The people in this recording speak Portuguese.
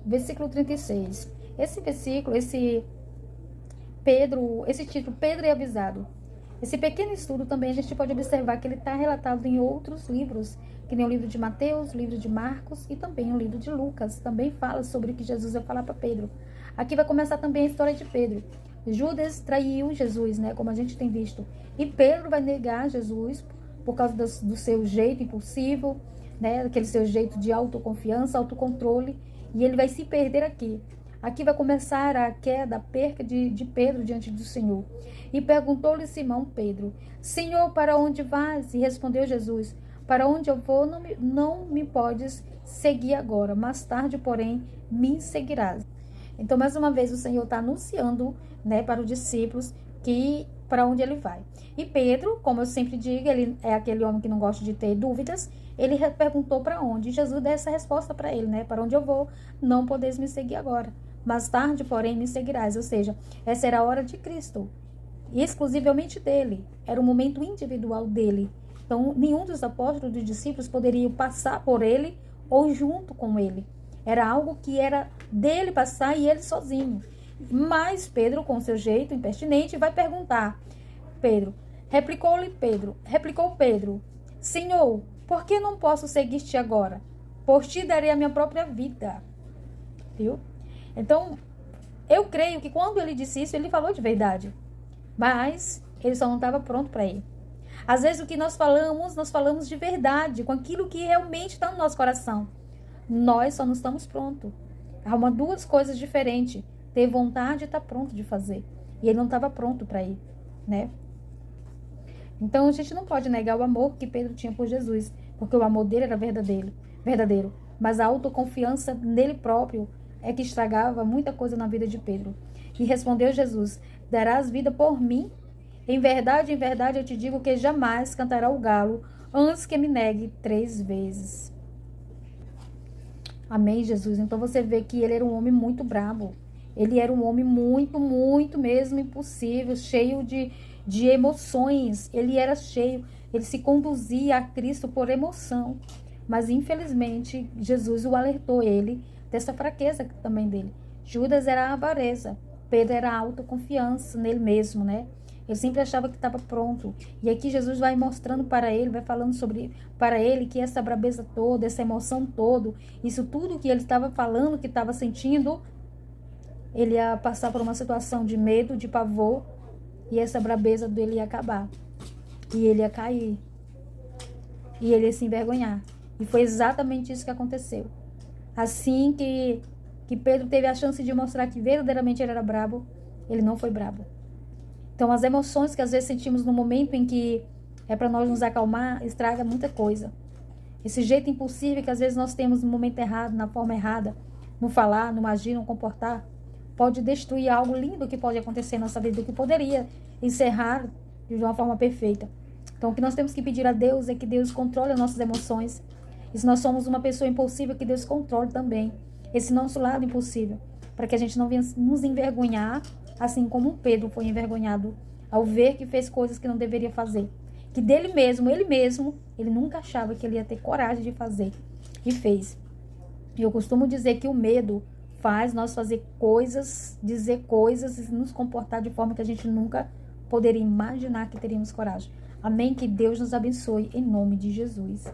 versículo 36. Esse versículo, esse título, Pedro é avisado. Esse pequeno estudo também a gente pode observar que ele está relatado em outros livros, que nem o livro de Mateus, o livro de Marcos e também o livro de Lucas. Também fala sobre o que Jesus vai falar para Pedro. Aqui vai começar também a história de Pedro. Judas traiu Jesus, né, como a gente tem visto. E Pedro vai negar Jesus por causa do seu jeito impulsivo, né, aquele seu jeito de autoconfiança, autocontrole. E ele vai se perder aqui. Aqui vai começar a queda, a perca de Pedro diante do Senhor. E perguntou-lhe Simão Pedro: Senhor, para onde vais? E respondeu Jesus: para onde eu vou, não me podes seguir agora. Mais tarde, porém, me seguirás. Então, mais uma vez, o Senhor está anunciando, né, para os discípulos que para onde ele vai. E Pedro, como eu sempre digo, ele é aquele homem que não gosta de ter dúvidas. Ele perguntou para onde. E Jesus deu essa resposta para ele, né? Para onde eu vou, não podeis me seguir agora. Mais tarde, porém, me seguirás. Ou seja, essa era a hora de Cristo. E exclusivamente dele. Era um momento individual dele. Então, nenhum dos apóstolos, dos discípulos, poderia passar por ele ou junto com ele. Era algo que era dele passar e ele sozinho. Mas Pedro, com seu jeito impertinente, vai perguntar. Replicou Pedro, Senhor, por que não posso seguir-te agora? Por ti darei a minha própria vida. Viu? Então, eu creio que quando ele disse isso, ele falou de verdade. Mas ele só não estava pronto para ir. Às vezes o que nós falamos de verdade, com aquilo que realmente está no nosso coração. Nós só não estamos prontos. Há duas coisas diferentes. Ter vontade e estar pronto de fazer. E ele não estava pronto para ir, né? Então a gente não pode negar o amor que Pedro tinha por Jesus, porque o amor dele era verdadeiro. Mas a autoconfiança nele próprio é que estragava muita coisa na vida de Pedro. E respondeu Jesus: darás vida por mim? Em verdade, eu te digo que jamais cantará o galo antes que me negue 3 vezes. Amém, Jesus? Então você vê que ele era um homem muito bravo. Ele era um homem muito mesmo impossível, cheio de emoções. Ele era cheio, ele se conduzia a Cristo por emoção. Mas infelizmente Jesus o alertou ele dessa fraqueza também dele. Judas era a avareza, Pedro era a autoconfiança nele mesmo, né? Ele sempre achava que estava pronto. E aqui Jesus vai mostrando para ele, vai falando para ele que essa brabeza toda, essa emoção toda, isso tudo que ele estava falando, que estava sentindo, ele ia passar por uma situação de medo, de pavor, e essa brabeza dele ia acabar. E ele ia cair. E ele ia se envergonhar. E foi exatamente isso que aconteceu. Assim que Pedro teve a chance de mostrar que verdadeiramente ele era brabo, ele não foi brabo. Então, as emoções que às vezes sentimos no momento em que é para nós nos acalmar, estraga muita coisa. Esse jeito impulsivo que às vezes nós temos no momento errado, na forma errada, no falar, no agir, no comportar, pode destruir algo lindo que pode acontecer na nossa vida, que poderia encerrar de uma forma perfeita. Então, o que nós temos que pedir a Deus é que Deus controle as nossas emoções. E se nós somos uma pessoa impulsiva, que Deus controle também esse nosso lado impulsivo, para que a gente não venha nos envergonhar, assim como Pedro foi envergonhado ao ver que fez coisas que não deveria fazer. Que dele mesmo, ele nunca achava que ele ia ter coragem de fazer. E fez. E eu costumo dizer que o medo faz nós fazer coisas, dizer coisas e nos comportar de forma que a gente nunca poderia imaginar que teríamos coragem. Amém? Que Deus nos abençoe em nome de Jesus.